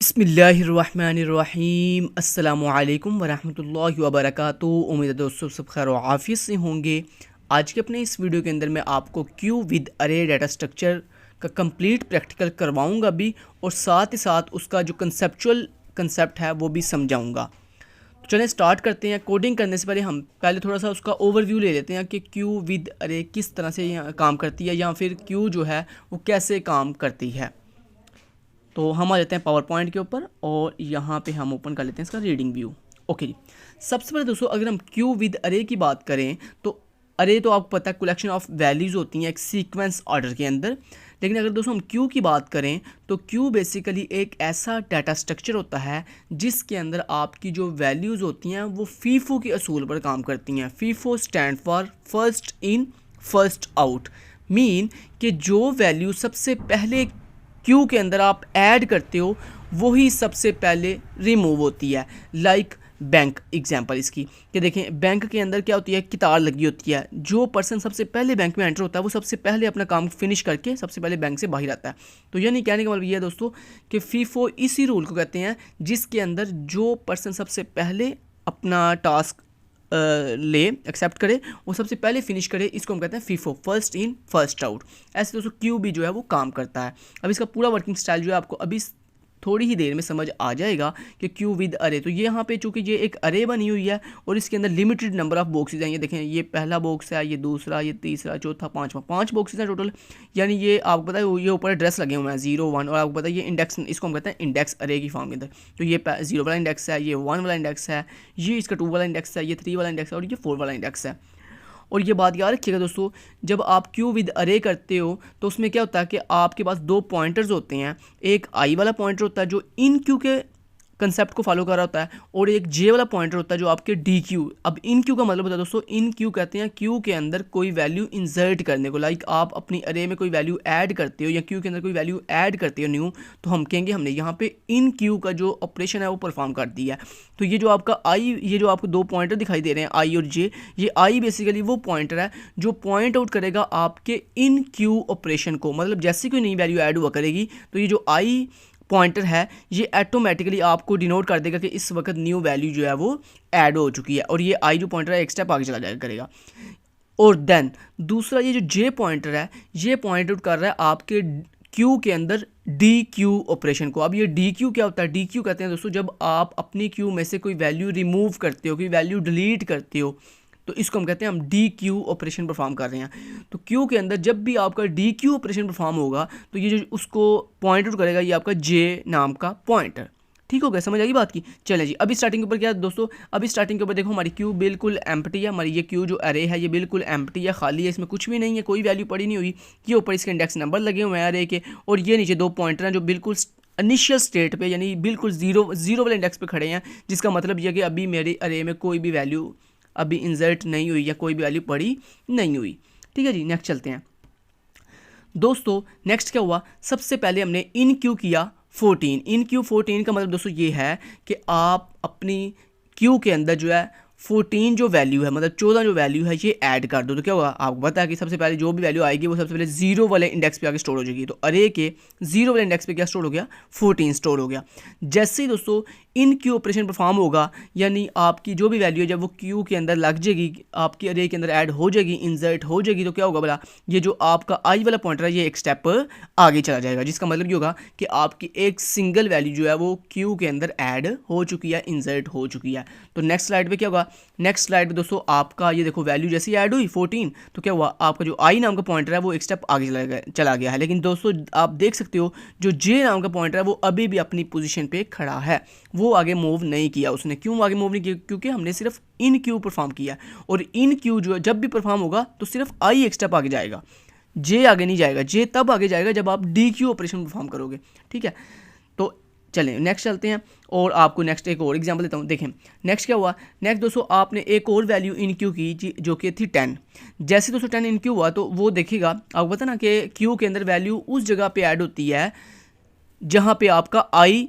बिस्मिल्लाहिर्रहमानिर्रहीम अस्सलामुअलैकुम वरहमतुल्लाहि वबरकातुहू। उम्मीद है दोस्तों सब खैर आफियत से होंगे। आज के अपने इस वीडियो के अंदर मैं आपको क्यू विद अरे डाटा स्ट्रक्चर का कंप्लीट प्रैक्टिकल करवाऊंगा भी, और साथ ही साथ उसका जो कंसेप्ट है वो भी समझाऊंगा। तो चलें स्टार्ट करते हैं। कोडिंग करने से पहले हम थोड़ा सा उसका ओवरव्यू ले लेते हैं कि क्यू विद अरे किस तरह से काम करती है, या फिर क्यू जो है वो कैसे काम करती है। तो हम आ जाते हैं पावर पॉइंट के ऊपर, और यहाँ पे हम ओपन कर लेते हैं इसका रीडिंग व्यू। ओके जी, सबसे पहले दोस्तों अगर हम क्यू विद अरे की बात करें तो अरे तो आपको पता है कलेक्शन ऑफ वैल्यूज़ होती हैं एक सीक्वेंस ऑर्डर के अंदर। लेकिन अगर दोस्तों हम क्यू की बात करें तो क्यू बेसिकली एक ऐसा डाटा स्ट्रक्चर होता है जिसके अंदर आपकी जो वैल्यूज़ होती हैं वो फीफो के असूल पर काम करती हैं। FIFO stand for first in first out, mean कि जो वैल्यू सबसे पहले क्यू के अंदर आप ऐड करते हो वही सबसे पहले रिमूव होती है। लाइक बैंक एग्जांपल इसकी कि देखें, बैंक के अंदर क्या होती है, कितार लगी होती है। जो पर्सन सबसे पहले बैंक में एंटर होता है वो सबसे पहले अपना काम फिनिश करके सबसे पहले बैंक से बाहर आता है। तो यानी कहने का मतलब ये है दोस्तों कि फीफो इसी रूल को कहते हैं जिसके अंदर जो पर्सन सबसे पहले अपना टास्क ले एक्सेप्ट करे वो सबसे पहले फिनिश करे, इसको हम कहते हैं FIFO, first in first out. ऐसे दोस्तों क्यू भी जो है वो काम करता है। अब इसका पूरा वर्किंग स्टाइल जो है आपको अभी थोड़ी ही देर में समझ आ जाएगा कि क्यू विद अरे। तो ये यहाँ पे चूँकि ये एक अरे बनी हुई है और इसके अंदर लिमिटेड नंबर ऑफ बॉक्सेज हैं। ये देखें, ये पहला बॉक्स है, ये दूसरा, ये तीसरा, चौथा, पांचवा, 5 बॉक्सेज हैं टोटल। यानी ये आपको पता है ये ऊपर एड्रेस लगे हुए हैं 0 1, और आपको पता है ये इंडेक्स, इसको हम कहते हैं इंडेक्स अरे की फॉर्म के अंदर। तो ये 0 वाला इंडेक्स है, ये 1 वाला इंडेक्स है, ये इसका 2 वाला इंडेक्स है, ये 3 वाला इंडेक्स है, और ये 4 वाला इंडेक्स है। और ये बात याद रखिएगा दोस्तों, जब आप क्यू विद अरे करते हो तो उसमें क्या होता है कि आपके पास 2 पॉइंटर्स होते हैं। एक आई वाला पॉइंटर होता है जो इन क्यू के कंसेप्ट को फॉलो कर रहा होता है, और एक जे वाला पॉइंटर होता है जो आपके डी क्यू। अब इन क्यू का मतलब होता है दोस्तों, इन क्यू कहते हैं क्यू के अंदर कोई वैल्यू इंसर्ट करने को। लाइक आप अपनी अरे में कोई वैल्यू ऐड करते हो या क्यू के अंदर कोई वैल्यू ऐड करते हो न्यू, तो हम कहेंगे हमने यहाँ पे इन क्यू का जो ऑपरेशन है वो परफॉर्म कर दिया है। तो ये जो आपका आई, ये जो आपको 2 पॉइंटर दिखाई दे रहे हैं आई और जे, ये आई बेसिकली वो पॉइंटर है जो पॉइंट आउट करेगा आपके इन क्यू ऑपरेशन को। मतलब जैसे कोई नई वैल्यू ऐड हुआ करेगी तो ये जो आई पॉइंटर है ये ऑटोमेटिकली आपको डिनोट कर देगा कि इस वक्त न्यू वैल्यू जो है वो ऐड हो चुकी है, और ये आई जो पॉइंटर है एक स्टेप आगे चला जाएगा करेगा। और देन दूसरा ये जो जे पॉइंटर है ये पॉइंट आउट कर रहा है आपके क्यू के अंदर डी क्यू ऑपरेशन को। अब ये डी क्यू क्या होता है? डी क्यू कहते हैं दोस्तों जब आप अपनी क्यू में से कोई वैल्यू रिमूव करते हो, कोई वैल्यू डिलीट करते हो, तो इसको हम कहते हैं हम डी क्यू ऑपरेशन परफॉर्म कर रहे हैं। तो क्यू के अंदर जब भी आपका डी क्यू ऑपरेशन परफॉर्म होगा तो ये जो उसको पॉइंट आउट करेगा ये आपका जे नाम का पॉइंटर। ठीक हो गया, समझ आई बात की। चलें जी, अभी स्टार्टिंग के ऊपर क्या है दोस्तों, अभी स्टार्टिंग के ऊपर देखो हमारी क्यू बिल्कुल एम्प्टी है। हमारी ये क्यू जो अरे है ये बिल्कुल एम्प्टी है, खाली है, इसमें कुछ भी नहीं है, कोई वैल्यू पड़ी नहीं हुई। ये ऊपर इसके इंडेक्स नंबर लगे हुए हैं अरे के, और ये नीचे 2 पॉइंटर हैं जो बिल्कुल इनिशियल स्टेट पे यानी बिल्कुल जीरो वाले इंडेक्स पे खड़े हैं, जिसका मतलब यह कि अभी मेरे अरे में कोई भी वैल्यू अभी इंसर्ट नहीं हुई या कोई भी वैल्यू पड़ी नहीं हुई। ठीक है जी, नेक्स्ट चलते हैं दोस्तों। नेक्स्ट क्या हुआ, सबसे पहले हमने इन क्यू किया 14। इन क्यू 14 का मतलब दोस्तों ये है कि आप अपनी क्यू के अंदर जो है 14 जो वैल्यू है, मतलब 14 जो वैल्यू है ये ऐड कर दो। तो क्या होगा आपको पता है कि सबसे पहले जो भी वैल्यू आएगी वो सबसे पहले 0 वाले इंडेक्स पे आके स्टोर हो जाएगी। तो अरे के 0 वाले इंडेक्स पे क्या स्टोर हो गया, 14 स्टोर हो गया। जैसे ही दोस्तों इन क्यू ऑपरेशन परफॉर्म होगा, यानी आपकी जो भी वैल्यू है जब वो क्यू के अंदर लग जाएगी, आपकी अरे के अंदर ऐड हो जाएगी, इंसर्ट हो जाएगी, तो क्या होगा बोला, ये जो आपका आई वाला पॉइंटर है ये एक स्टेप आगे चला जाएगा, जिसका मतलब ये होगा कि आपकी एक सिंगल वैल्यू जो है वो क्यू के अंदर ऐड हो चुकी है, इंसर्ट हो चुकी है। तो नेक्स्ट स्लाइड पे क्या होगा, नेक्स्ट स्लाइड पे दोस्तों आपका ये देखो वैल्यू जैसे ही ऐड हुई 14, तो क्या हुआ आपका जो आई नाम का पॉइंटर है वो एक स्टेप आगे चला गया है। लेकिन दोस्तों आप देख सकते हो जो जे नाम का पॉइंटर है वो अभी भी अपनी पोजीशन पे खड़ा है, वो आगे मूव नहीं किया उसने। क्यों आगे मूव नहीं किया? क्योंकि हमने सिर्फ इन क्यू परफॉर्म किया, और इन क्यू जो जब भी परफॉर्म होगा तो सिर्फ आई एक स्टेप आगे जाएगा, जे आगे नहीं जाएगा। जे तब आगे जाएगा जब आप डी क्यू ऑपरेशन परफॉर्म करोगे। ठीक है, तो चलें नेक्स्ट चलते हैं, और आपको नेक्स्ट एक और एग्जांपल देता हूँ। देखें नेक्स्ट क्या हुआ, नेक्स्ट दोस्तों आपने एक और वैल्यू इन क्यू की जो कि थी 10। जैसे दोस्तों 10 इन क्यू हुआ तो वो देखिएगा आपको पता ना कि क्यू के अंदर वैल्यू उस जगह पे ऐड होती है जहाँ पे आपका आई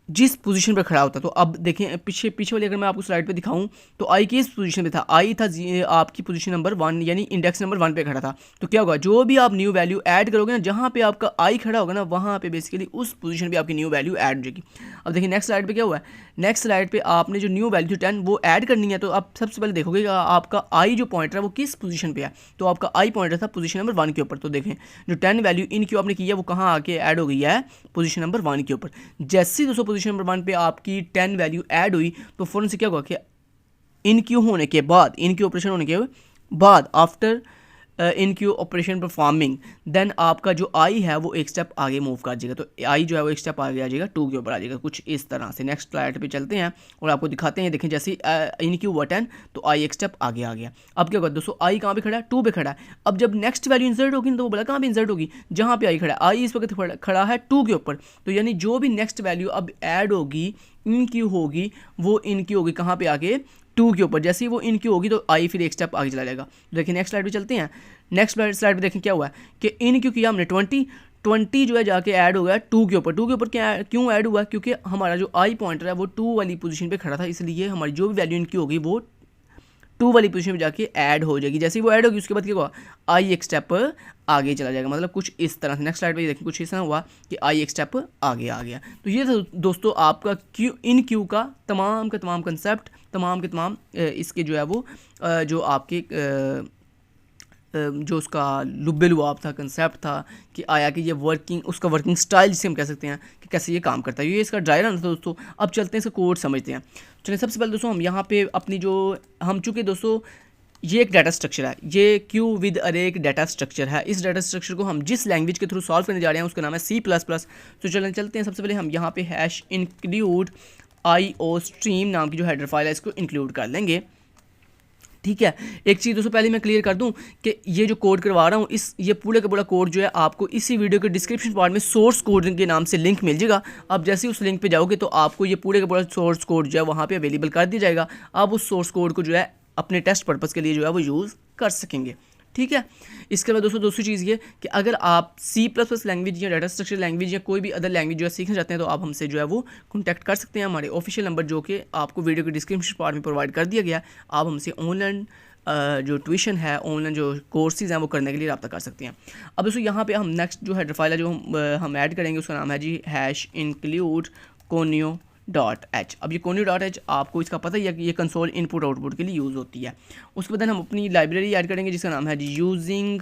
जिस पोजीशन पर खड़ा होता है। तो अब देखें पीछे पीछे वाली अगर मैं आपको स्लाइड पे दिखाऊं तो आई किस पोजीशन पे था, आई था आपकी पोजीशन नंबर 1 यानी इंडेक्स नंबर 1 पे खड़ा था। तो क्या होगा, जो भी आप न्यू वैल्यू ऐड करोगे ना, जहाँ पे आपका आई खड़ा होगा ना, वहाँ पे बेसिकली उस पोजीशन पे आपकी न्यू वैल्यू ऐड हो जाएगी। अब देखिए नेक्स्ट स्लाइड पे क्या हुआ है, नेक्स्ट स्लाइड पे आपने जो न्यू वैल्यू 10 वो ऐड करनी है। तो आप सबसे पहले देखोगे कि आपका आई जो पॉइंटर है वो किस पोजीशन पे है। तो आपका आई पॉइंटर था पोजीशन नंबर 1 के ऊपर। तो देखें जो 10 वैल्यू इन क्यू आपने की है वो कहाँ आके ऐड हो गई है, पोजीशन नंबर 1 के ऊपर। जैसे ही दोस्तों पोजीशन नंबर 1 पे आपकी 10 वैल्यू ऐड हुई तो फ़ौरन से क्या होगा कि इन क्यू होने के बाद, इन क्यू ऑपरेशन होने के बाद, after enqueue operation performing, then आपका जो आई है वो एक स्टेप आगे मूव कर जाएगा। तो आई जो है वो एक स्टेप आगे आ जाएगा, 2 के ऊपर आ जाएगा, कुछ इस तरह से। नेक्स्ट स्लाइड पे चलते हैं और आपको दिखाते हैं। देखें जैसे इन क्यू हुआ 10 तो आई एक स्टेप आगे आ गया। अब क्या होगा दोस्तों, आई कहाँ पे खड़ा है, 2 पे खड़ा है। अब जब नेक्स्ट वैल्यू इंसर्ट होगी तो वो बोला कहाँ पे इंसर्ट होगी, जहाँ पे आई खड़ा है। आई इस वक्त खड़ा है 2 के ऊपर। तो यानी जो भी नेक्स्ट वैल्यू अब ऐड होगी, इन क्यू होगी, वो इन क्यू होगी कहाँ पे आगे, 2 के ऊपर। जैसे ही वो इन क्यू होगी तो आई फिर एक स्टेप आगे चला जाएगा। देखिए नेक्स्ट स्लाइड पे चलते हैं। नेक्स्ट स्लाइड पे देखें क्या हुआ है कि इन क्यू किया हमने 20 जो है जाके ऐड हो गया 2 के ऊपर। 2 के ऊपर क्या क्यों ऐड हुआ, क्योंकि हमारा जो आई पॉइंटर है वो 2 वाली पोजीशन पे खड़ा था, इसलिए हमारी जो भी वैल्यू इन क्यू होगी वो 2 वाली पोजीशन पे जाके ऐड हो जाएगी। जैसे ही वो ऐड होगी उसके बाद क्या हुआ, आई एक स्टेप आगे चला जाएगा, मतलब कुछ इस तरह से। नेक्स्ट स्लाइड पे देखें कुछ इस तरह हुआ कि आई एक स्टेप आगे आ गया। तो ये था दोस्तों आपका क्यू इन क्यू का तमाम कंसेप्ट, तमाम के तमाम इसके जो है वो जो आपके जो उसका लुब्बे लुआब था, कंसेप्ट था कि आया कि ये वर्किंग, उसका वर्किंग स्टाइल जिसे हम कह सकते हैं कि कैसे ये काम करता है, ये इसका ड्राई रन था दोस्तों। अब चलते हैं इसका कोड समझते हैं। चलिए सबसे पहले दोस्तों हम यहाँ पे अपनी जो हम चूँकि दोस्तों ये एक डाटा स्ट्रक्चर है, ये क्यू विद अरे एक डाटा स्ट्रक्चर है। इस डाटा स्ट्रक्चर को हम जिस लैंग्वेज के थ्रू सॉल्व करने जा रहे हैं उसका नाम है C++। तो चलते हैं। सबसे पहले हम यहाँ पे हैश इंक्लूड IO स्ट्रीम नाम की जो हेडर फाइल है इसको इंक्लूड कर लेंगे। ठीक है, एक चीज़ दोस्तों पहले मैं क्लियर कर दूं कि ये जो कोड करवा रहा हूँ ये पूरा का पूरा कोड जो है आपको इसी वीडियो के डिस्क्रिप्शन पार्ट में सोर्स कोड के नाम से लिंक मिल जाएगा। आप जैसे ही उस लिंक पे जाओगे तो आपको ये पूरे का पूरा सोर्स कोड जो है वहाँ पे अवेलेबल कर दिया जाएगा। आप उस सोर्स कोड को जो है अपने टेस्ट पर्पज़ के लिए जो है वो यूज़ कर सकेंगे। ठीक है, इसके बाद दोस्तों दूसरी चीज़ ये कि अगर आप C++ लैंग्वेज या डाटा स्ट्रक्चर लैंग्वेज या कोई भी अदर लैंग्वेज जो है सीखना चाहते हैं तो आप हमसे जो है वो कॉन्टैक्ट कर सकते हैं। हमारे ऑफिशियल नंबर जो कि आपको वीडियो के डिस्क्रिप्शन पार्ट में प्रोवाइड कर दिया गया, आप हमसे ऑनलाइन जो ट्यूशन है, ऑनलाइन जो कोर्सेज हैं वो करने के लिए रब्ता कर सकते हैं। अब दोस्तों यहाँ पे हम नेक्स्ट जो हेडर फाइल है जो हम ऐड करेंगे उसका नाम है जी हैश इंक्लूड conio.h। अब ये conio.h आपको इसका पता ही है कि ये कंसोल इनपुट आउटपुट के लिए यूज़ होती है। उसके बाद हम अपनी लाइब्रेरी ऐड करेंगे जिसका नाम है जी using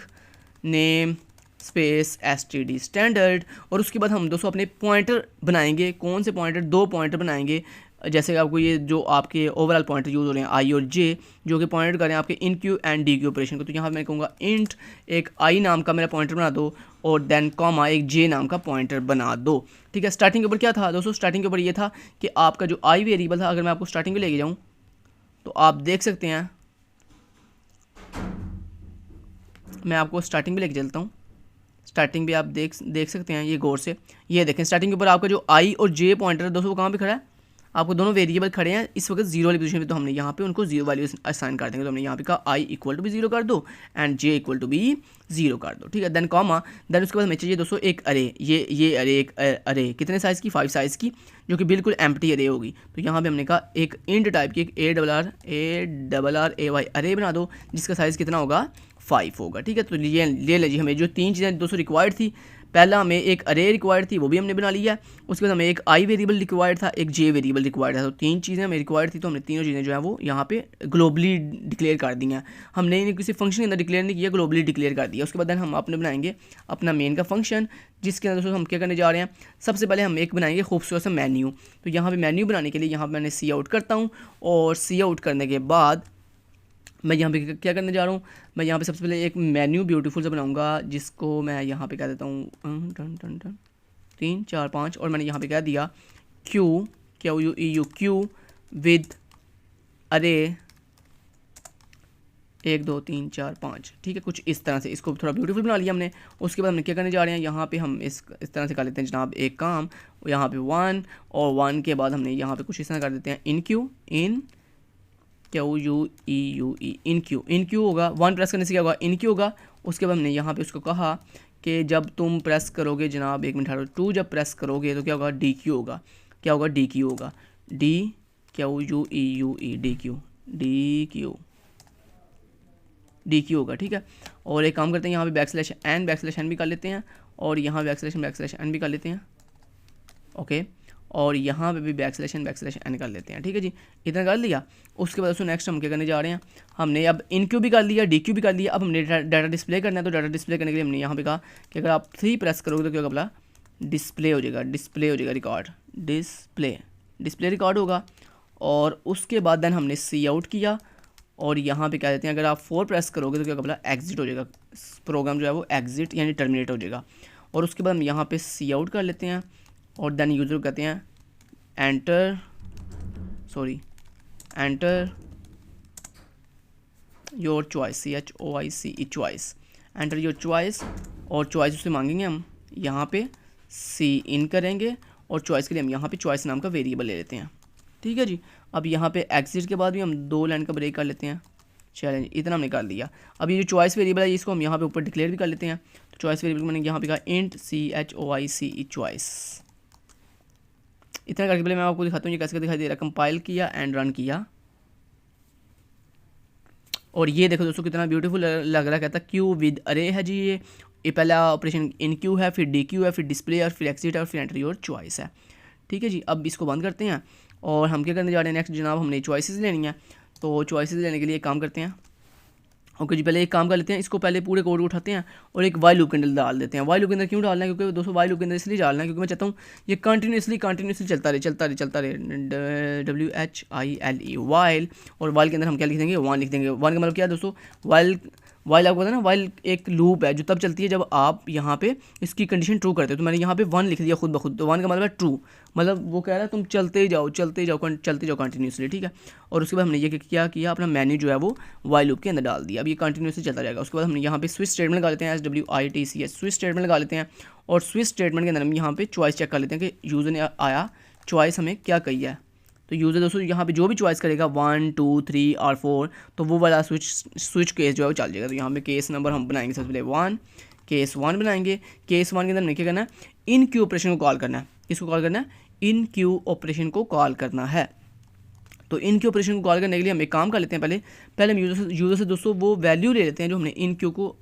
namespace std standard. और उसके बाद हम दोस्तों अपने पॉइंटर बनाएंगे। कौन से पॉइंटर, 2 पॉइंटर बनाएंगे। जैसे कि आपको ये जो आपके ओवरऑल पॉइंटर यूज़ हो रहे हैं आई और जे, जो कि पॉइंट करें आपके enqueue and dequeue operation को। तो यहाँ मैं कहूँगा इंट एक आई नाम का मेरा पॉइंटर बना दो और देन कॉमा एक जे नाम का पॉइंटर बना दो। ठीक है, स्टार्टिंग के ऊपर क्या था दोस्तों, स्टार्टिंग के ऊपर ये था कि आपका जो आई वेरिएबल था, अगर मैं आपको स्टार्टिंग में लेके जाऊँ तो आप देख सकते हैं, मैं आपको स्टार्टिंग में लेके चलता हूँ। स्टार्टिंग भी आप देख सकते हैं ये गौर से। ये देखें स्टार्टिंग के ऊपर आपका जो आई और जे पॉइंटर है दोस्तों वो कहाँ पे खड़ा है, आपको दोनों वेरिएबल खड़े हैं इस वक्त 0 वाली पोजीशन पे। तो हमने यहाँ पे उनको 0 वैल्यू असाइन कर देंगे। तो हमने यहाँ पे कहा आई इक्वल टू भी 0 कर दो एंड जे इक्वल टू भी 0 कर दो। ठीक है, देन कॉमा, देन उसके बाद हमें चाहिए दोस्तों एक अरे। ये अरे एक अरे कितने साइज़ की, 5 साइज़ की, जो कि बिल्कुल एम्प्टी अरे होगी। तो यहाँ पे हमने कहा एक इंट टाइप की एक ARRAY अरे बना दो जिसका साइज़ कितना होगा, 5 होगा। ठीक है, तो ये ले लीजिए हमें जो 3 चीज़ें दोस्तों रिक्वायर्ड थी। पहला हमें एक अरे रिक्वायर्ड थी, वो भी हमने बना लिया। उसके बाद हमें एक आई वेरिएबल रिक्वायर्ड था, एक जे वेरिएबल रिक्वायर्ड था। तो 3 चीज़ें हमें रिक्वायर्ड थी, तो हमने तीनों चीज़ें जो है वो यहाँ पे ग्लोबली डिक्लेयर कर दी हैं। हमने इन्हें किसी फंक्शन के अंदर डिक्लेयर नहीं किया, ग्लोबली डिक्लेयर कर दिया। उसके बाद हम अपने बनाएंगे अपना मेन का फंक्शन, जिसके अंदर दोस्तों हम क्या करने जा रहे हैं, सबसे पहले हम एक बनाएंगे खूबसूरत सा मेन्यू। तो यहाँ पर मेन्यू बनाने के लिए यहाँ पर मैंने सी आउट करता हूँ, और सी आउट करने के बाद मैं यहाँ पे क्या करने जा रहा हूँ, मैं यहाँ पे सबसे पहले एक मेन्यू ब्यूटीफुल सा बनाऊँगा जिसको मैं यहाँ पे कह देता हूँ 3 4 5, और मैंने यहाँ पे कह दिया क्यू विद अरे 1 2 3 4 5। ठीक है, कुछ इस तरह से इसको थोड़ा ब्यूटीफुल बना लिया हमने। उसके बाद हमने क्या करने जा रहे हैं, यहाँ पे हम इस तरह से कर लेते हैं जनाब एक काम, यहाँ पे 1 और 1 के बाद हमने यहाँ पे कुछ इस तरह कर देते हैं इन क्यू इन क्यू होगा। 1 प्रेस करने से क्या होगा, इन क्यू होगा। उसके बाद हमने यहाँ पे उसको कहा कि जब तुम प्रेस करोगे जनाब, 1 मिनट 2 जब प्रेस करोगे तो क्या होगा, डी क्यू होगा। क्या होगा, डी क्यू होगा, D Q U E you E, D Q, D Q, D Q होगा, ठीक है। और एक काम करते हैं, यहाँ पे बैक स्लैश एन भी कर लेते हैं, और यहाँ बैक स्लैश एन भी कर लेते हैं, ओके। और यहाँ पे भी बैक स्लैश एन कर लेते हैं, ठीक है जी। इतना कर लिया। उसके बाद उसको नेक्स्ट हम क्या करने जा रहे हैं, हमने अब इन क्यू भी कर लिया, डी क्यू भी कर लिया। अब हमने डाटा डिस्प्ले करना है, तो डाटा डिस्प्ले करने के लिए हमने यहाँ पे कहा कि अगर आप 3 प्रेस करोगे तो क्या होगा, डिस्प्ले हो जाएगा, रिकॉर्ड, डिस्प्ले रिकॉर्ड होगा। और उसके बाद देन हमने सी आउट किया, और यहाँ पे क्या देते हैं, अगर आप 4 प्रेस करोगे तो क्या होगा, एग्जिट हो जाएगा, प्रोग्राम जो है वो एग्जिट यानी टर्मिनेट हो जाएगा। और उसके बाद हम यहाँ पे सी आउट कर लेते हैं, और देन यूज़र को कहते हैं enter your choice, CHOICE, choice, enter your choice. और चॉइस उससे मांगेंगे हम, यहाँ पे सी इन करेंगे, और चॉइस के लिए हम यहाँ पे चॉइस नाम का वेरिएबल ले लेते हैं, ठीक है जी। अब यहाँ पे एग्जिट के बाद भी हम 2 लाइन का ब्रेक कर लेते हैं, चैलेंज, इतना हमने कर लिया। अब ये जो चॉइस वेरिएबल है इसको हम यहाँ पे ऊपर डिक्लेयर भी कर लेते हैं। तो चॉइस वेरिएबल मैंने यहाँ पे कहा इंट CHOICE, चॉइस। इतना करके पहले मैं आपको दिखाता हूँ ये कैसे दिखाई दे रहा है। कंपाइल किया एंड रन किया, और ये देखो दोस्तों कितना ब्यूटीफुल लग रहा है। कहता है क्यू विद अरे है जी, ये पहला ऑपरेशन इन क्यू है, फिर डी क्यू है, फिर डिस्प्ले, और फिर एग्जिट, और फिर एंटर योर चॉइस है, ठीक है जी। अब इसको बंद करते हैं, और हम क्या करने जा रहे हैं नेक्स्ट जनाब, हमने चॉइसेस लेनी है। तो चॉइसेस लेने के लिए एक काम करते हैं, ओके जी। पहले एक काम कर लेते हैं, इसको पहले पूरे कोड को उठाते हैं और एक वाइल लूप के अंदर डाल देते हैं। वाइल लूप के अंदर क्यों डालना है, क्योंकि दोस्तों वाइल लूप के अंदर इसलिए डालना है क्योंकि मैं चाहता हूँ ये कंटिन्यूसली चलता रहे WHILE वाइल। और वाइल के अंदर हम क्या लिख देंगे, 1 लिख देंगे। 1 का मतलब क्या है दोस्तों, वाइल आपको पता है ना, वाइल एक लूप है जो तब चलती है जब आप यहाँ पे इसकी कंडीशन ट्रू करते हो। तो मैंने यहाँ पे 1 लिख दिया खुद ब खुद, तो 1 का मतलब है ट्रू, मतलब वो कह रहा है तुम चलते जाओ कंटिन्यूसली, ठीक है। और उसके बाद हमने ये क्या किया, अपना मेन्यू जो है वो वाइल लूप के अंदर डाल दिया। अब ये कंटिन्यूसली चलता रहेगा। उसके बाद हमने यहाँ पे स्विच स्टेटमेंट लगा लेते हैं, SWITCH, स्विच स्टेटमेंट लगा लेते हैं। और स्विच स्टेटमेंट के अंदर हम यहाँ पे चॉइस चेक कर लेते हैं कि यूज़र ने आया, चॉइस हमें क्या कही है। तो यूज़र दोस्तों यहाँ पे जो भी चॉइस करेगा 1 2 3 और 4, तो वो वाला स्विच केस जो है वो चल जाएगा। तो यहाँ पे केस नंबर हम बनाएंगे सबसे पहले 1, केस 1 बनाएंगे। केस 1 के अंदर क्या करना है, इन क्यू ऑपरेशन को कॉल करना है। इसको कॉल करना है, इन क्यू ऑपरेशन को कॉल करना है। तो इन क्यू ऑपरेशन को कॉल करने के लिए हम एक काम कर लेते हैं, पहले हम यूज़र से दोस्तों वो वैल्यू ले लेते हैं जो हमने इन क्यू को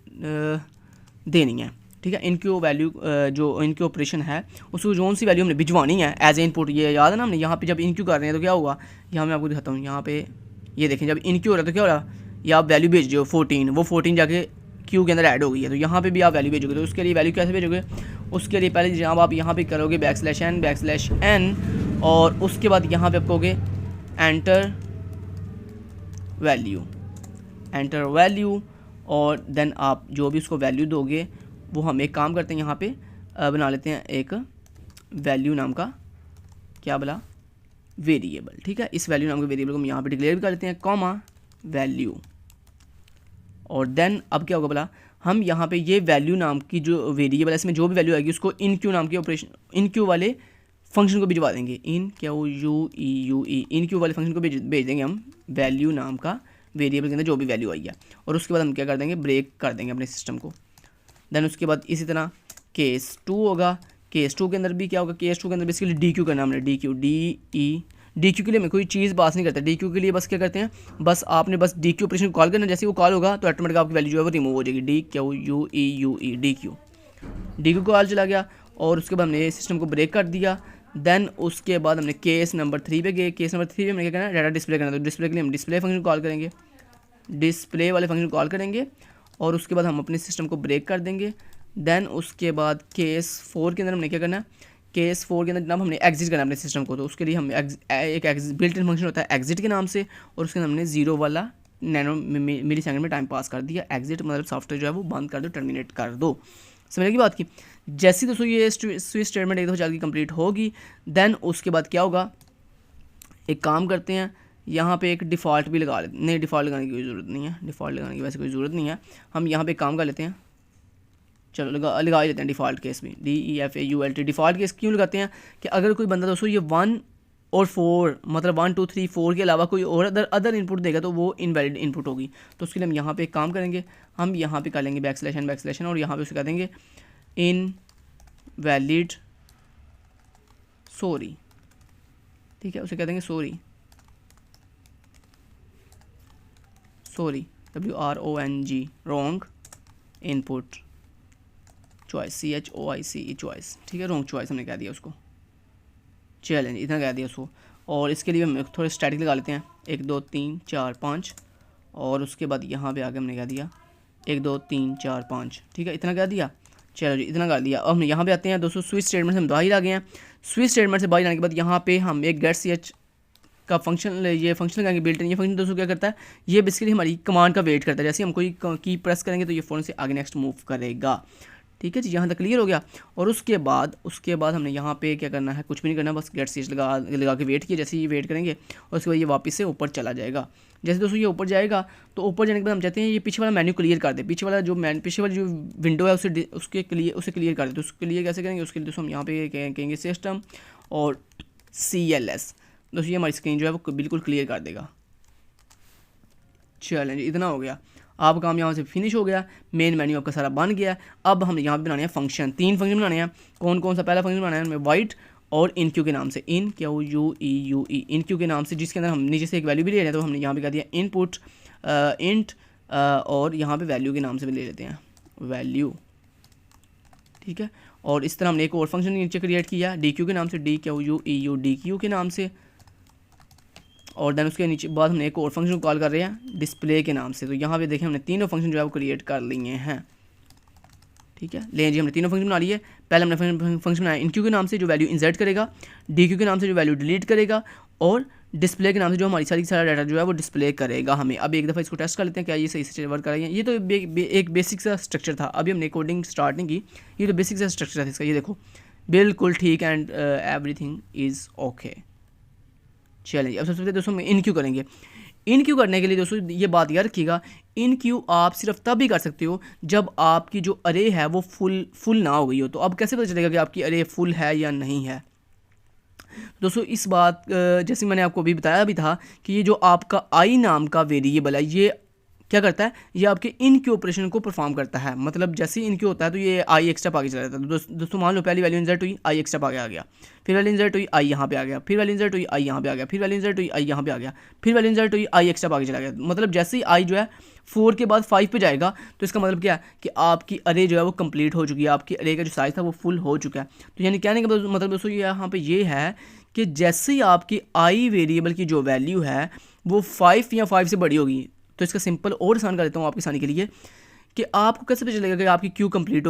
देनी है, ठीक है। इन क्यू वैल्यू जो इन क्यू ऑपरेशन है उसको जो सी वैल्यू हमने भिजवानी है एज ए इनपुट, ये याद है ना हमने। यहाँ पे जब इन क्यू कर रहे हैं तो क्या होगा, यहाँ मैं आपको दिखाता हूँ। यहाँ पे ये देखें, जब इन क्यू हो रहा है तो क्या हो रहा है, ये आप वैल्यू भेज रहे हो 14, वो 14 जाके क्यू के अंदर ऐड हो गई है। तो यहाँ पे भी आप वैल्यू भेजोगे, तो उसके लिए वैल्यू कैसे भेजोगे, उसके लिए पहले जनाब आप यहाँ पे करोगे \n, और उसके बाद यहाँ पे आप कहोगे एंटर वैल्यू, और देन आप जो भी उसको वैल्यू दोगे वो हम एक काम करते हैं, यहाँ पे बना लेते हैं एक वैल्यू नाम का क्या बोला, वेरिएबल, ठीक है। इस वैल्यू नाम के वेरिएबल को हम यहाँ पे डिक्लेयर भी कर लेते हैं, कॉमा वैल्यू। और देन अब क्या होगा बोला, हम यहाँ पे ये वैल्यू नाम की जो वेरिएबल है इसमें जो भी वैल्यू आएगी उसको इन क्यू नाम के ऑपरेशन, इन क्यू वाले फंक्शन को भिजवा देंगे। इन क्यू वाले फंक्शन को भेज देंगे हम वैल्यू नाम का वेरिएबल के अंदर जो भी वैल्यू आई है। और उसके बाद हम क्या कर देंगे, ब्रेक कर देंगे अपने सिस्टम को। देन उसके बाद इसी तरह केस 2 होगा। केस 2 के अंदर भी क्या होगा, केस 2 के अंदर बेसिकली डी क्यू करना हमने, डी क्यू के लिए मैं कोई चीज़ पास नहीं करता। डी क्यू के लिए बस क्या करते हैं, बस आपने बस डी क्यू ऑपरेशन कॉल करना, जैसे वो कॉल होगा तो ऑटोमेटिक आपकी वैल्यू जो है वो रिमूव हो जाएगी। डी क्यू कॉल चला गया। और उसके बाद हमने सिस्टम को ब्रेक कर दिया। देन उसके बाद हमने केस नंबर 3 पे गए। केस नंबर 3 पे हमने क्या करना है, डाटा डिस्प्ले करना। तो डिस्प्ले के लिए हम डिस्प्ले फंक्शन कॉल करेंगे, डिस्प्ले वाले फंक्शन कॉल करेंगे। और उसके बाद हम अपने सिस्टम को ब्रेक कर देंगे। देन उसके बाद केस 4 के अंदर हमने क्या करना है, केस 4 के अंदर जनाब हमने एग्जिट करना है अपने सिस्टम को। तो उसके लिए हम एक बिल्ट इन फंक्शन होता है एग्जिट के नाम से, और उसके अंदर हमने 0 वाला नैनो मिली सेकंड में टाइम पास कर दिया। एग्जिट मतलब सॉफ्टवेयर जो है वो बंद कर दो, टर्मिनेट कर दो। समझने की बात की। जैसे दोस्तों ये स्विच स्टेटमेंट 1 2 की कंप्लीट होगी, देन उसके बाद क्या होगा, एक काम करते हैं, यहाँ पे एक डिफ़ॉल्ट भी लगा लेते हैं। नहीं, डिफ़ॉल्ट लगाने की कोई ज़रूरत नहीं है, डिफ़ॉल्ट लगाने की वैसे कोई ज़रूरत नहीं है। हम यहाँ पे काम कर लेते हैं, चलो लगा ही लेते हैं डिफ़ॉल्ट केस भी, DEFAULT। डिफ़ॉल्ट केस क्यों लगाते हैं कि अगर कोई बंदा दोस्तों ये 1 और 4 मतलब 1 2 3 4 के अलावा कोई और अदर इनपुट देगा तो वो इनवैलिड इनपुट होगी। तो उसके लिए हम यहाँ पे एक काम करेंगे, हम यहाँ पे कर लेंगे \n और यहाँ पे उसे कह देंगे इनवैलिड ठीक है, उसे कह देंगे sorry WRONG wrong input choice CHOICE choice, ठीक है, रॉन्ग चॉइस हमने कह दिया उसको। चैलेंज इतना कह दिया उसको। और इसके लिए हम थोड़े स्टैटिक लगा लेते हैं 1 2 3 4 5 और उसके बाद यहाँ पे आगे हमने कह दिया 1 2 3 4 5, ठीक है, इतना कह दिया। चलो जी इतना कर दिया। अब हम यहाँ पे आते हैं दोस्तों, स्विच स्टेटमेंट से हम बाहर आ गए हैं। स्विच स्टेटमेंट से बाहर आने के बाद यहाँ पे हम एक गेट CH का फंक्शन, ये फंक्शन लगाएंगे बिल्ट इन। ये फंक्शन दोस्तों क्या करता है, ये बेसिकली हमारी कमांड का वेट करता है। जैसे हम कोई की प्रेस करेंगे तो ये फ़ौरन से आगे नेक्स्ट मूव करेगा। ठीक है जी, यहाँ तक क्लियर हो गया। और उसके बाद हमने यहाँ पे क्या करना है, कुछ भी नहीं करना, बस गेट CH लगा के वेट किया। जैसे ये वेट करेंगे और उसके बाद ये वापस से ऊपर चला जाएगा। जैसे दोस्तों ये ऊपर जाएगा तो ऊपर जाने के बाद हम चाहते हैं ये पीछे वाला मेन्यू क्लियर कर दे, पीछे वाली जो विंडो है उसे क्लियर कर दे। तो उसके लिए कैसे करेंगे, उसके लिए दोस्तों हम यहाँ पे कहेंगे सिस्टम और CLS। दोस्तों ये हमारी स्क्रीन जो है वो बिल्कुल क्लियर कर देगा। चैलेंज इतना हो गया, आपका काम यहाँ से फिनिश हो गया। मेन मेन्यू आपका सारा बन गया। अब हम यहाँ पे बनाने हैं फंक्शन, 3 फंक्शन बनाने हैं। कौन कौन सा, पहला फंक्शन बनाना है हमें वाइट और InQ के नाम से, InQUE InQ के नाम से, जिसके अंदर हम नीचे से एक वैल्यू भी ले रहे हैं। तो हमने यहाँ पे कह दिया इनपुट इंट और यहाँ पे वैल्यू के नाम से भी ले लेते हैं वैल्यू, ठीक है। और इस तरह हमने एक और फंक्शन नीचे क्रिएट किया DQ के नाम से, DQUEU DQ के नाम से। और देन उसके नीचे बाद हमने एक और फंक्शन कॉल कर रहे हैं डिस्प्ले के नाम से। तो यहाँ पे देखें हमने तीनों फंक्शन जो है वो क्रिएट कर लिए हैं, ठीक है। लेकिन जी हमने तीनों फंक्शन बना लिए। पहले हमने फंक्शन बनाया InQ के नाम से जो वैल्यू इंसर्ट करेगा, DQ के नाम से जो वैल्यू डिलीट करेगा, और डिस्प्ले के नाम से जो हमारी सारा डाटा जो है वो डिस्प्ले करेगा हमें। अब एक दफ़ा इसको टेस्ट कर लेते हैं क्या ये सही से वर्क कर रही है। ये तो एक बेसिक सा स्ट्रक्चर था, अभी हमने कोडिंग स्टार्ट नहीं की, ये तो बेसिक सा स्ट्रक्चर था इसका। ये देखो बिल्कुल ठीक एंड एवरीथिंग इज़ ओके। चलिए अब सबसे पहले दोस्तों हम InQ करेंगे। InQ करने के लिए दोस्तों ये बात याद रखिएगा, InQ आप सिर्फ तब ही कर सकते हो जब आपकी जो अरे है वो फुल ना हो गई हो। तो अब कैसे पता चलेगा कि आपकी अरे फुल है या नहीं है। दोस्तों इस बात जैसे मैंने आपको अभी बताया भी था कि ये जो आपका आई नाम का वेरिएबल है ये क्या करता है, ये आपके InQ ऑपरेशन को परफॉर्म करता है। मतलब जैसे ही InQ होता है तो ये आई एक स्टेप आगे चला जाता है। तो दोस्तों मान लो पहली वैल्यू इंसर्ट हुई, आई एक स्टेप आगे आ गया, फिर वैल्यू इंसर्ट हुई, आई यहाँ पे आ गया, फिर वैल्यू इंसर्ट हुई, आई यहाँ पे आ गया, फिर वैल्यू इंसर्ट हुई, आई यहाँ पे आ गया, फिर वैल्यू इंसर्ट हुई, आई एक स्टेप आगे चला गया। मतलब जैसे ही आई जो है 4 के बाद 5 पे जाएगा तो इसका मतलब क्या है कि आपकी अरे जो है वो कंप्लीट हो चुकी है, आपकी अरे का जो साइज था वो फुल हो चुका है। तो यानी कहने का मतलब दोस्तों यहाँ पे ये है कि जैसे ही आपकी आई वेरिएबल की जो वैल्यू है वो 5 या 5 से बड़ी होगी। तो इसका सिंपल और आसान कर देता हूँ आपकी आसानी के लिए कि आपको कैसे पता चलेगा कि आपकी क्यू कंप्लीट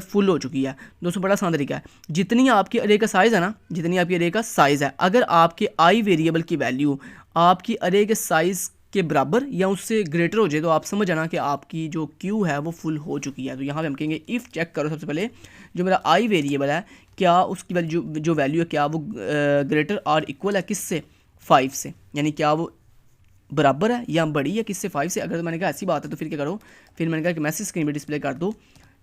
फुल हो चुकी है। दोस्तों बड़ा आसान तरीका है, जितनी आपकी अरे का साइज़ है ना, जितनी आपकी अरे का साइज़ है, अगर आपके आई वेरिएबल की वैल्यू आपकी अरे के साइज़ के बराबर या उससे ग्रेटर हो जाए तो आप समझ आना कि आपकी जो क्यू है वो फुल हो चुकी है। तो यहाँ पे हम कहेंगे इफ़ चेक करो, सबसे पहले जो मेरा आई वेरिएबल है क्या उसकी वैल्यू जो वैल्यू है क्या वो ग्रेटर और इक्वल है किससे, 5 से, यानी क्या वो बराबर है या बड़ी है किससे, 5 से। अगर मैंने कहा ऐसी बात है तो फिर क्या करो, फिर मैंने कहा कि मैसेज स्क्रीन पे डिस्प्ले कर दो,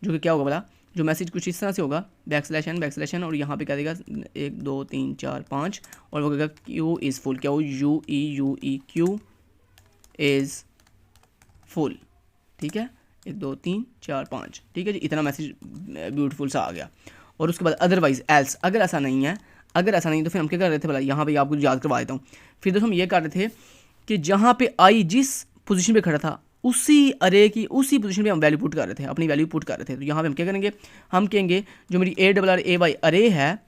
जो कि क्या होगा बोला, जो मैसेज कुछ इस तरह से होगा बैकस्लैश और यहाँ पे क्या देगा 1 2 3 4 5 और वो कहेगा क्यू इज़ फुल, क्या वो UE क्यू इज़ फुल, ठीक है, 1 2 3 4 5, ठीक है जी, इतना मैसेज ब्यूटीफुल सा आ गया। और उसके बाद अदरवाइज एल्स, अगर ऐसा नहीं है तो फिर हम क्या कर रहे थे भला, यहाँ पे आपको याद करवा देता हूँ। फिर दोस्तों हम ये कर रहे थे कि जहाँ पे आई जिस पोजीशन पे खड़ा था उसी अरे की उसी पोजीशन पे हम वैल्यू पुट कर रहे थे, अपनी वैल्यू पुट कर रहे थे। तो यहाँ पे हम क्या करेंगे, हम कहेंगे जो मेरी ARRAY अरे है,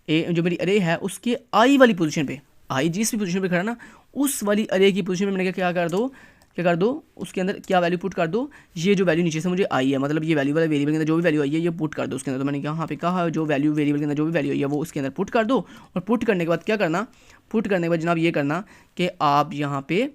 जो मेरी अरे है उसके आई वाली पोजीशन पे, आई जिस भी पोजीशन पे खड़ा ना उस वाली अरे की पोजीशन पे मैंने क्या कर दो उसके अंदर क्या वैल्यू पुट कर दो, ये जो वैल्यू नीचे से मुझे आई है, मतलब ये वैल्यू वाला वेरिएबल के अंदर जो भी वैल्यू आई है ये पुट कर दो उसके अंदर। तो मैंने यहाँ पे कहा जो वैल्यू वेरिएबल के अंदर जो भी वैल्यू आई है वो उसके अंदर पुट कर दो। और पुट करने के बाद क्या करना, पुट करने के बाद जनाब ये करना कि आप यहाँ पे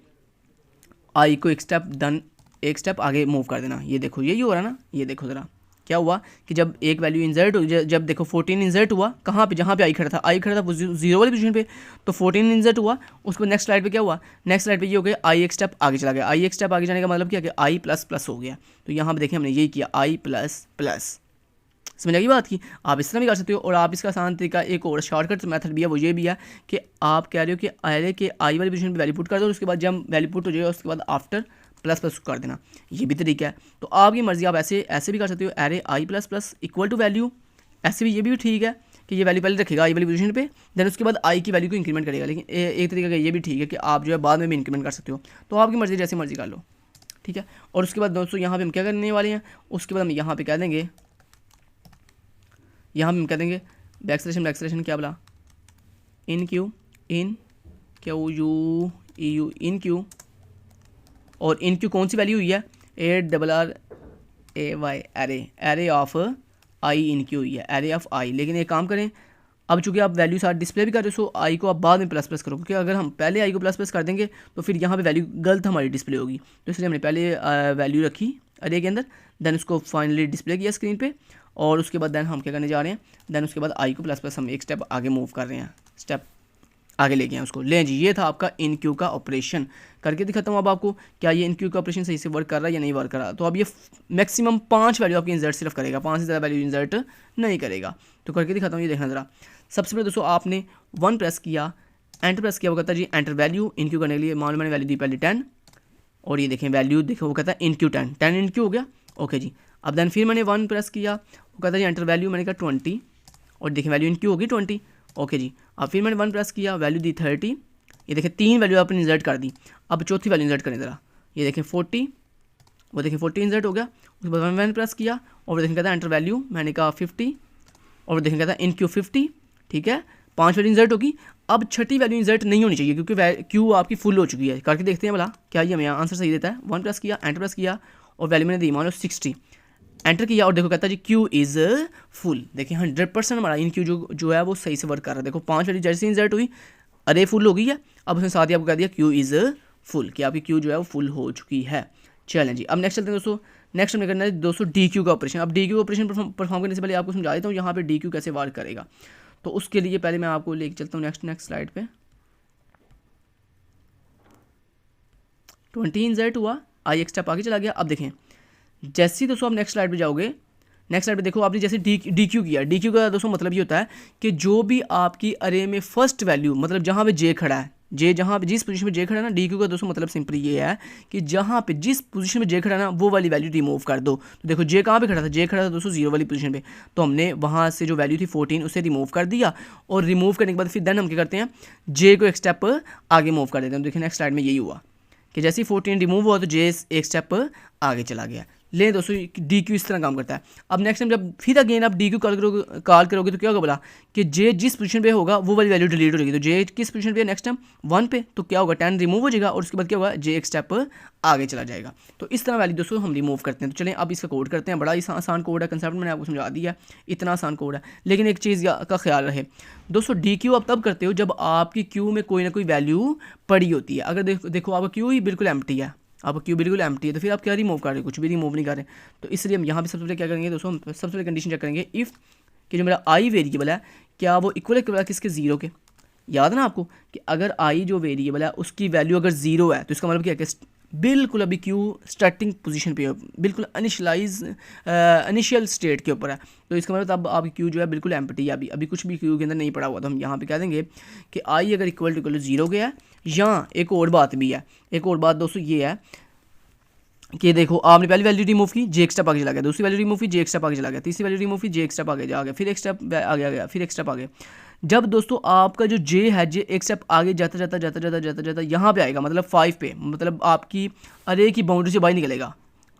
आई को एक स्टेप आगे मूव कर देना। ये देखो यही हो रहा ना, ये देखो ज़रा क्या हुआ कि जब एक वैल्यू इंसर्ट जब देखो 14 इंसर्ट हुआ कहाँ पे, जहाँ पे आई खड़ा था वो 0 वाली पोजीशन पे, तो 14 इंसर्ट हुआ। उसके बाद नेक्स्ट स्लाइड पे क्या हुआ, नेक्स्ट स्लाइड पे ये हो गया आई एक स्टेप आगे चला गया। आई एक स्टेप आगे जाने का मतलब क्या कि आई प्लस हो गया। तो यहाँ पे देखिए हमने यही किया आई प्लस। समझ लगी बात की, आप इस तरह भी कर सकते हो। और आप इसका आसान तरीका एक और शॉर्टकट मेथड भी है, वो ये भी है कि आप कह रहे हो कि अरे के आई वाली पोजीशन पे वैल्यू पुट कर दो, और उसके बाद जब वैल्यू पुट हो जाएगा उसके बाद आफ्टर प्लस कर देना, ये भी तरीका है। तो आपकी मर्जी, आप ऐसे भी कर सकते हो, array I plus equal to value, ऐसे भी ये भी ठीक है, कि ये वैल्यू पहले रखेगा आई वाली पोजीशन पे, देन उसके बाद आई की वैल्यू को इंक्रीमेंट करेगा। लेकिन एक तरीका का ये भी ठीक है कि आप जो है बाद में भी इंक्रीमेंट कर सकते हो, तो आपकी मर्ज़ी जैसी मर्जी कर लो, ठीक है। और उसके बाद दोस्तों यहाँ पे हम क्या करने वाले हैं, उसके बाद हम यहाँ पे कह देंगे, यहाँ हम कह देंगे बैकस्लैशन क्या बोला, enqueue U E U enqueue, और इन क्यू कौन सी वैल्यू हुई है, ARRAY array of I enqueue हुई है, एरे ऑफ आई। लेकिन एक काम करें, अब चूंकि आप वैल्यू साथ डिस्प्ले भी कर रहे हो, सो आई को आप बाद में प्लस करो, क्योंकि अगर हम पहले आई को प्लस कर देंगे तो फिर यहाँ पे वैल्यू गलत हमारी डिस्प्ले होगी। तो इसलिए हमने पहले वैल्यू रखी अरे के अंदर, देन उसको फाइनली डिस्प्ले किया स्क्रीन पे, और उसके बाद देन हम क्या करने जा रहे हैं, देन उसके बाद आई को प्लस हम एक स्टेप आगे मूव कर रहे हैं, स्टेप आगे लेके आए उसको। लें जी, ये था आपका इन क्यू का ऑपरेशन। करके दिखाता हूँ अब आपको क्या ये इन क्यू का ऑपरेशन सही से वर्क कर रहा है या नहीं वर्क कर रहा। तो अब ये मैक्सिमम 5 वैल्यू आपकी इंसर्ट सिर्फ करेगा, 5 से ज़्यादा वैल्यू इंसर्ट नहीं करेगा। तो करके दिखाता हूँ, ये देखना ज़रा। सबसे पहले दोस्तों आपने 1 प्रेस किया, एंटर प्रेस किया, वो कहता है जी एंटर वैल्यू इन क्यू करने के लिए। मान लो मैंने वैल्यू दी पहले 10, और ये देखें वैल्यू देखो, वो कहता है इन क्यू 10 इन क्यू हो गया, ओके जी। अब देन फिर मैंने 1 प्रेस किया, वो कहता है जी एंटर वैल्यू, मैंने कहा 20, और देखें वैल्यू इन क्यू होगी 20, ओके जी। अब फिर मैंने 1 प्रेस किया, वैल्यू दी 30, ये देखें 3 वैल्यू आपने इंसर्ट कर दी। अब चौथी वैल्यू इंसर्ट करें ज़रा, ये देखें 40, वो देखें 40 इंसर्ट हो गया। उसके बाद 1 प्रेस किया, और देखें कहता है एंटर वैल्यू, मैंने कहा 50, और देखें कहता है इन क्यू 50, ठीक है, 5 वैल्यू इंसर्ट होगी। अब छठी वैल्यू इंसर्ट नहीं होनी चाहिए, क्योंकि क्यू आपकी फुल हो चुकी है। करके देखते हैं भला क्या ये हमें आंसर सही देता है। 1 प्रेस किया, एंटर प्रेस किया, और वैल्यू मैंने दी मान लो 60, एंटर किया, और देखो कहता है जी क्यू इज़ फुल। देखिए 100% हमारा इन क्यू जो है वो सही से वर्क कर रहा है। देखो 5 वैल्यू जैसे इंसर्ट हुई, अरे फुल हो गई है, अब उसने साथ ही आपको कह दिया क्यू इज़ फुल, कि आपकी क्यू जो है वो फुल हो चुकी है। चलें जी, अब नेक्स्ट चलते हैं दोस्तों। नेक्स्ट हमें करना है दोस्तों डी क्यू का ऑपरेशन। अब डी क्यू ऑपरेशन परफॉर्म करने से पहले आपको समझा देता हूँ यहाँ पे डी क्यू कैसे वर्क करेगा। तो उसके लिए पहले मैं आपको लेके चलता हूँ नेक्स्ट स्लाइड पे। 20 इंसर्ट हुआ, आई एक स्टेप आगे चला गया। अब देखें जैसे ही दोस्तों आप नेक्स्ट स्लाइड पे जाओगे, नेक्स्ट स्लाइड पे देखो आपने जैसे डी क्यू किया। डी क्यू का दोस्तों मतलब ये होता है कि जो भी आपकी अरे में फर्स्ट वैल्यू, मतलब जहाँ पे जे खड़ा है, जे जहाँ पे जिस पोजीशन में जे खड़ा है ना, डी क्यू का दोस्तों मतलब सिंपली ये है कि जहाँ पे जिस पोजीशन में जे खड़ा है ना, वो वाली वैल्यू रिमूव कर दो। तो देखो जे कहाँ पे खड़ा था, जे खड़ा था दोस्तों 0 वाली पोजीशन पे, तो हमने वहाँ से जो वैल्यू थी 14 उसे रिमूव कर दिया, और रिमूव करने के बाद फिर देन हम क्या करते हैं, जे को एक स्टेप आगे मूव कर देते हैं। तो देखिए नेक्स्ट स्लाइड में यही हुआ कि जैसे ही 14 रिमूव हुआ तो जे एक स्टेप आगे चला गया। ले दोस्तों डी क्यू इस तरह काम करता है। अब नेक्स्ट टाइम जब फिर अगेन आप डी क्यू कॉल करोगे तो क्या होगा बोला कि जे जिस पोजीशन पे होगा वो वाली वैल्यू डिलीट हो जाएगी। तो जे किस पोजीशन पे है नेक्स्ट टाइम 1 पे, तो क्या होगा 10 रिमूव हो जाएगा, और उसके बाद क्या होगा जे एक स्टेप आगे चला जाएगा। तो इस तरह वैल्यू दोस्तों हम रिमूव करते हैं। तो चलें अब इसका कोड करते हैं। बड़ा ही आसान कोड है, कंसेप्ट मैंने आपको समझा दिया, इतना आसान कोड है। लेकिन एक चीज़ का ख्याल रहे दोस्तों, डी क्यू आप तब करते हो जब आपकी क्यू में कोई ना कोई वैल्यू पड़ी होती है। अगर देखो आपका क्यू ही बिल्कुल एम्प्टी है, आपका क्यू बिल्कुल एम्प्टी है, तो फिर आप क्या रिमूव कर रहे हो, कुछ भी रिमूव नहीं कर रहे। तो इसलिए हम यहाँ पे सबसे पहले क्या करेंगे दोस्तों, सबसे पहले कंडीशन चेक करेंगे इफ़ कि जो मेरा आई वेरिएबल है क्या वो इक्वल है किसके 0 के। याद है ना आपको कि अगर आई जो वेरिएबल है उसकी वैल्यू अगर 0 है तो इसका मतलब क्या है कि बिल्कुल अभी क्यू स्टार्टिंग पोजीशन पे है, बिल्कुल इनिशियल स्टेट के ऊपर है। तो इसका मतलब अब आपकी क्यू जो है बिल्कुल एम्प्टी है, अभी कुछ भी क्यू के अंदर नहीं पड़ा हुआ। तो हम यहाँ पे कह देंगे कि आई अगर इक्वल टू 0 के है। या एक और बात भी है, एक और बात दोस्तों ये है कि देखो आपने पहली वैल्यू रिमूव की, जे एक स्टेप आगे चला गया, दूसरी वैल्यू रिमूव की, जे एक स्टेप आगे चला गया, तीसरी वैल्यू रिमूव की, जे एक स्टेप आगे जा गया, फिर एक स्टेप आगे आ गया, फिर एक स्टेप आगे। जब दोस्तों आपका जो जे है, जे एक स्टेप आगे जाता यहाँ पे आएगा, मतलब 5 पे, मतलब आपकी अरे की बाउंड्री से बाहर निकलेगा।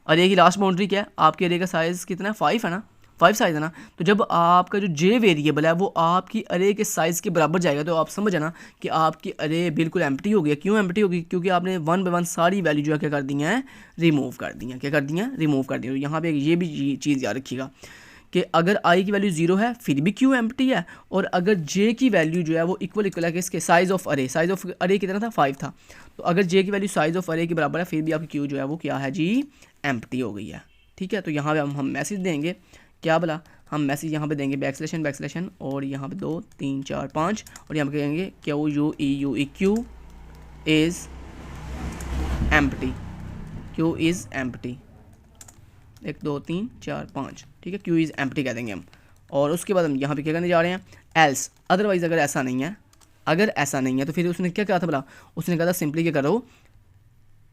अरे की लास्ट बाउंड्री क्या है, आपके अरे का साइज़ कितना है, 5 है ना, 5 साइज़ है ना। तो जब आपका जो जे वेरिएबल है वो आपकी अरे के साइज़ के बराबर जाएगा, तो आप समझ जाना कि आपकी अरे बिल्कुल एम्प्टी हो गया। क्यों एम्प्टी होगी, क्योंकि आपने 1 बाय 1 सारी वैल्यू जो है क्या कर दी हैं, रिमूव कर दी हैं। क्या कर दी हैं, रिमूव कर दी हैं। तो यहाँ पे ये भी चीज़ याद रखिएगा कि अगर आई की वैल्यू 0 है फिर भी क्यू एम्प्टी है, और अगर जे की वैल्यू जो है वो इक्वल है कि इसके साइज़ ऑफ अरे कितना था, 5 था। तो अगर जे की वैल्यू साइज़ ऑफ अरे के बराबर है फिर भी आपकी क्यू जो है वो क्या है जी, एम्प्टी हो गई है। ठीक है, तो यहाँ पे हम मैसेज देंगे, क्या बोला, हम मैसेज यहाँ पे देंगे बैकस्लैशन और यहाँ पे 2 3 4 5, और यहाँ पे कहेंगे Q is empty, Q is empty, 1 2 3 4 5, ठीक है, क्यू इज़ एम्प्टी कह देंगे हम। और उसके बाद हम यहाँ पे क्या करने जा रहे हैं, एल्स, अदरवाइज़ अगर ऐसा नहीं है तो फिर उसने क्या कहा था बोला, उसने कहा था सिंपली क्या करो,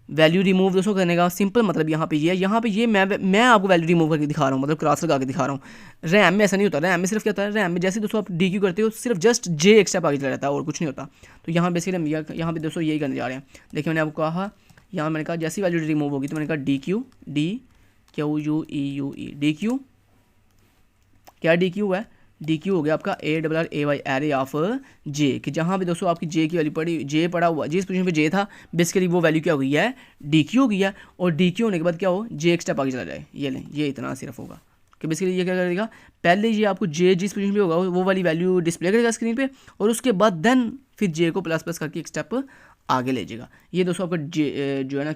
वैल्यू रिमूव दोस्तों करने का सिंपल मतलब यहाँ पे ये है, यहाँ पे ये मैं आपको वैल्यू रिमूव करके दिखा रहा हूँ, मतलब क्रॉस लगा के दिखा रहा हूँ। रैम में ऐसा नहीं होता, रैम में सिर्फ क्या होता है, रैम में जैसे दोस्तों आप डी क्यू करते हो सिर्फ जस्ट जे एक स्टेप आगे चला जाता है और कुछ नहीं होता। तो यहाँ बेसिकली हम यहाँ पे दोस्तों यही करने जा रहे हैं। देखिए मैंने आपको कहा, यहाँ मैंने कहा जैसी वैल्यू रिमूव होगी तो मैंने कहा डी क्यू डी क्यू, क्या डी क्यू है, डी क्यू हो गया आपका ARRAY एरे ऑफ जे, कि जहाँ पे दोस्तों आपकी जे की वैल्यू पड़ी, जे पड़ा हुआ, जिस पोजीशन पे जे था बेसिकली वो वैल्यू क्या हो गई है, डी क्यू हो गई है। और डी क्यू होने के बाद क्या हो, जे एक स्टेप आगे चला जाए। ये लें, ये इतना सिर्फ होगा कि बेसिकली ये क्या करेगा, पहले ये आपको जे जिस पोजीशन पे होगा वो वाली वैल्यू डिस्प्ले करेगा स्क्रीन पे, और उसके बाद देन फिर जे को प्लस प्लस करके एक स्टेप आगे ले जाएगा। ये दोस्तों आपका जे जो है ना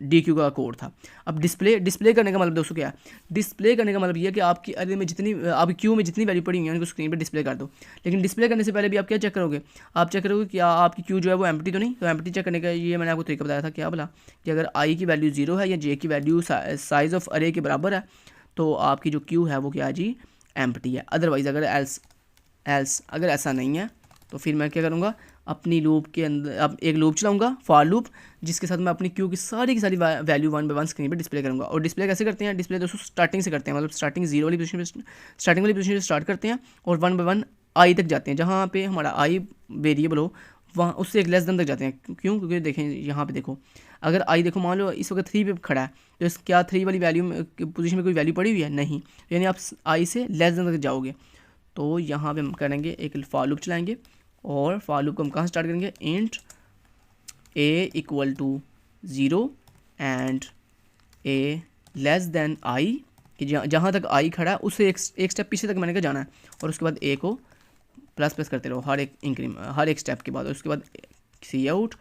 डी क्यू का कोड था। अब डिस्प्ले करने का मतलब दोस्तों क्या है, डिस्प्ले करने का मतलब ये है कि आपकी अरे में जितनी आपकी क्यू में जितनी वैल्यू पड़ी हुई है उनको स्क्रीन पे डिस्प्ले कर दो। लेकिन डिस्प्ले करने से पहले भी आप क्या चेक करोगे, आप चेक करोगे कि आपकी क्यू जो है वो एम्प्टी तो नहीं। तो एम्प्टी चेक करने का ये मैंने आपको तरीका बताया था, क्या बोला कि अगर आई की वैल्यू 0 है या जे की वैल्यू साइज़ ऑफ अरे के बराबर है तो आपकी जो क्यू है वो क्या है जी, एम्प्टी है। अदरवाइज़ अगर एल्स अगर ऐसा नहीं है तो फिर मैं क्या करूँगा, अपनी लूप के अंदर अब एक लूप चलाऊंगा, फॉर लूप, जिसके साथ मैं अपनी क्यू की सारी वैल्यू 1 बाय 1 स्क्रीन पे डिस्प्ले करूंगा। और डिस्प्ले कैसे करते हैं, डिस्प्ले दोस्तों स्टार्टिंग से करते हैं, मतलब स्टार्टिंग वाली पोजीशन से स्टार्ट करते हैं और 1 बाय 1 आई तक जाते हैं। जहाँ पे हमारा आई वेरिएबल हो वहाँ उससे एक लेस देन तक जाते हैं। क्यों, क्योंकि देखें यहाँ पे देखो, अगर आई देखो मान लो इस वक्त 3 पे खड़ा है तो इस क्या 3 वाली वैल्यू में पोजीशन में कोई वैल्यू पड़ी हुई है, नहीं, यानी आप आई से लेस देन तक जाओगे। तो यहाँ पे हम करेंगे एक फॉर लूप चलाएंगे, और फॉर लूप को हम कहाँ स्टार्ट करेंगे, int a equal to 0 and a less than i, कि जहाँ तक i खड़ा है उससे एक स्टेप पीछे तक मैंने कहा जाना है, और उसके बाद a को प्लस प्लस करते रहो हर एक स्टेप के बाद। और उसके बाद सी आउट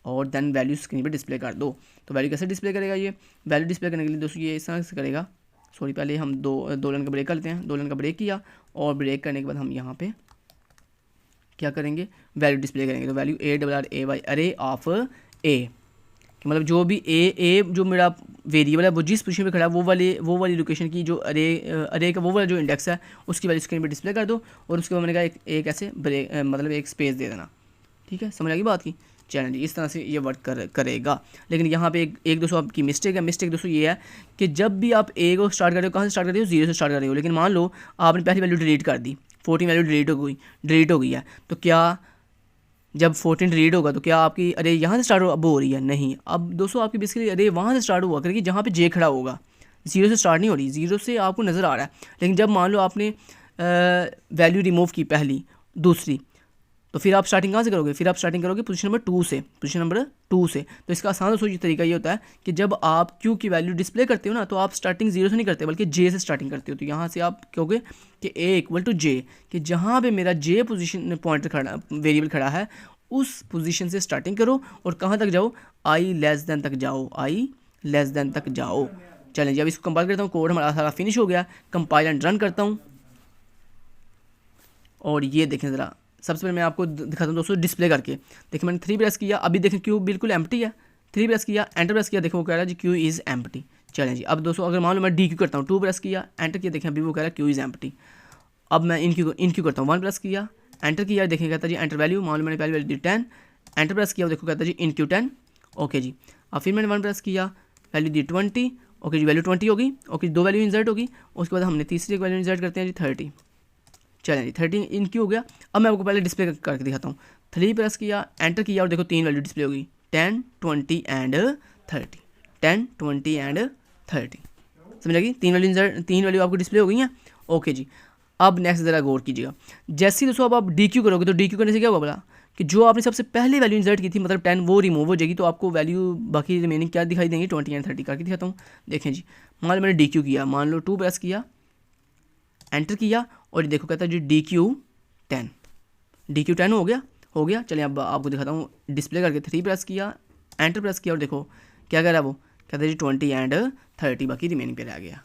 और देन वैल्यू स्क्रीन पे डिस्प्ले कर दो। तो वैल्यू कैसे डिस्प्ले करेगा, ये वैल्यू डिस्प्ले करने के लिए दोस्तों ये इस तरह से करेगा। सॉरी, पहले हम दो लाइन का ब्रेक करते हैं। 2 लाइन का ब्रेक किया और ब्रेक करने के बाद हम यहाँ पे क्या करेंगे, वैल्यू डिस्प्ले करेंगे। तो वैल्यू ARRAY अरे ऑफ ए, कि मतलब जो भी ए जो मेरा वेरिएबल है वो जिस पोजीशन पे खड़ा है वो वाली लोकेशन की जो अरे का वो वाला जो इंडेक्स है उसकी वैल्यू स्क्रीन पे डिस्प्ले कर दो। और उसके बाद मैंने कहा एक ऐसे ब्रेक मतलब एक स्पेस दे देना। ठीक है, समझ आ गई बात की। चैनल जी इस तरह से ये वर्क करेगा। लेकिन यहाँ पे एक दोस्तों आपकी मिस्टेक है। मिस्टेक दोस्तों ये है कि जब भी आप ए को स्टार्ट कर रहे हो, कहाँ से स्टार्ट कर रहे हो, 0 से स्टार्ट कर रहे हो। लेकिन मान लो आपने पहली वैल्यू डिलीट कर दी, 14 वैल्यू डिलीट हो गई है, तो क्या जब 14 डिलीट होगा तो क्या आपकी अरे यहाँ से स्टार्ट अब हो रही है, नहीं। अब दोस्तों आपकी बेसिकली अरे वहाँ से स्टार्ट हुआ करेगी जहाँ पे जे खड़ा होगा, 0 से स्टार्ट नहीं हो रही, 0 से आपको नज़र आ रहा है। लेकिन जब मान लो आपने वैल्यू रिमूव की पहली दूसरी, तो फिर आप स्टार्टिंग कहाँ से करोगे, फिर आप स्टार्टिंग करोगे पोजीशन नंबर 2 से, पोजीशन नंबर 2 से। तो इसका आसान दोस्तों ये तरीका ये होता है कि जब आप क्यू की वैल्यू डिस्प्ले करते हो ना तो आप स्टार्टिंग 0 से नहीं करते बल्कि जे से स्टार्टिंग करते हो। तो यहाँ से आप कहोगे कि ए इक्वल टू जे, कि जहाँ पे मेरा जे पोजीशन पॉइंटर खड़ा वेरिएबल खड़ा है उस पोजीशन से स्टार्टिंग करो और कहाँ तक जाओ, आई लेस देन तक जाओ, आई लेस देन तक जाओ। चलें जी अब इसको कंपाइल करता हूँ, कोड हमारा सारा फिनिश हो गया। कंपाइल एंड रन करता हूँ और ये देखें ज़रा, सबसे पहले मैं आपको दिखाता हूँ दोस्तों डिस्प्ले करके। देखिए मैंने 3 प्रेस किया, अभी देखें क्यू बिल्कुल एम्प्टी है। 3 प्रेस किया, एंटर प्रेस किया, देखो वो कह रहा है जी क्यू इज़ एम्प्टी। चलें जी अब दोस्तों अगर मान लो मैं डी क्यू करता हूँ, 2 प्रेस किया, एंटर किया, देखें अभी वो कह रहा है क्यू इज़ एम्प्टी। अब मैं इन क्यू करता हूँ, 1 प्रेस किया, एंटर किया, देखें कहता है जी एंटर वैल्यू, मान लो मैंने पहली वैल्यू दी 10, एंटर प्रेस किया, देखो कहता है जी इन क्यू 10। ओके जी, अब फिर मैंने 1 प्रेस किया, वैल्यू दी 20। ओके जी, वैल्यू 20 होगी। ओके, 2 वैल्यू इंसर्ट होगी। उसके बाद हमने तीसरी एक वैल्यू इंसर्ट करते हैं जी 30। चलें जी 13 इन क्यू हो गया। अब मैं आपको पहले डिस्प्ले करके दिखाता हूँ। 3 प्रेस किया, एंटर किया और देखो 3 वैल्यू डिस्प्ले होगी, 10, 20 एंड 30। 10, 20 एंड 30 समझ लगी, 3 वैल्यू आपको डिस्प्ले हो गई हैं। ओके जी, अब नेक्स्ट ज़रा गौर कीजिएगा। जैसे ही दोस्तों अब आप डी क्यू करोगे तो डी क्यू करने से क्या होगा बोला कि जो आपने सबसे पहले वैल्यू इंसर्ट की थी मतलब 10 वो रिमूव हो जाएगी। तो आपको वैल्यू बाकी रिमेनिंग क्या दिखाई देंगी, 20 एंड 30 करके दिखाता हूँ। देखें जी, मान लो मैंने डी क्यू किया, मान लो 2 प्रेस किया, एंटर किया और देखो कहता है जी डी क्यू 10 हो गया। चलिए अब आपको दिखाता हूँ डिस्प्ले करके। 3 प्रेस किया, एंटर प्रेस किया और देखो क्या कह रहा है वो, कहता है जी 20 एंड 30 बाकी रिमेनिंग पे रह गया।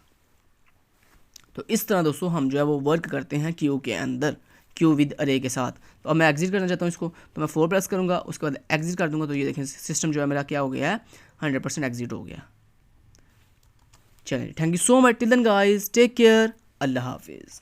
तो इस तरह दोस्तों हम जो है वो वर्क करते हैं क्यू के अंदर, क्यू विद अरे के साथ। तो अब मैं एग्जिट करना चाहता हूँ इसको, तो मैं 4 प्रेस करूँगा, उसके बाद एग्जिट कर दूँगा। तो ये देखें सिस्टम जो है मेरा क्या हो गया है, 100% एग्जिट हो गया। चलिए thank you so much, till then guys, take care, अल्लाह हाफिज़।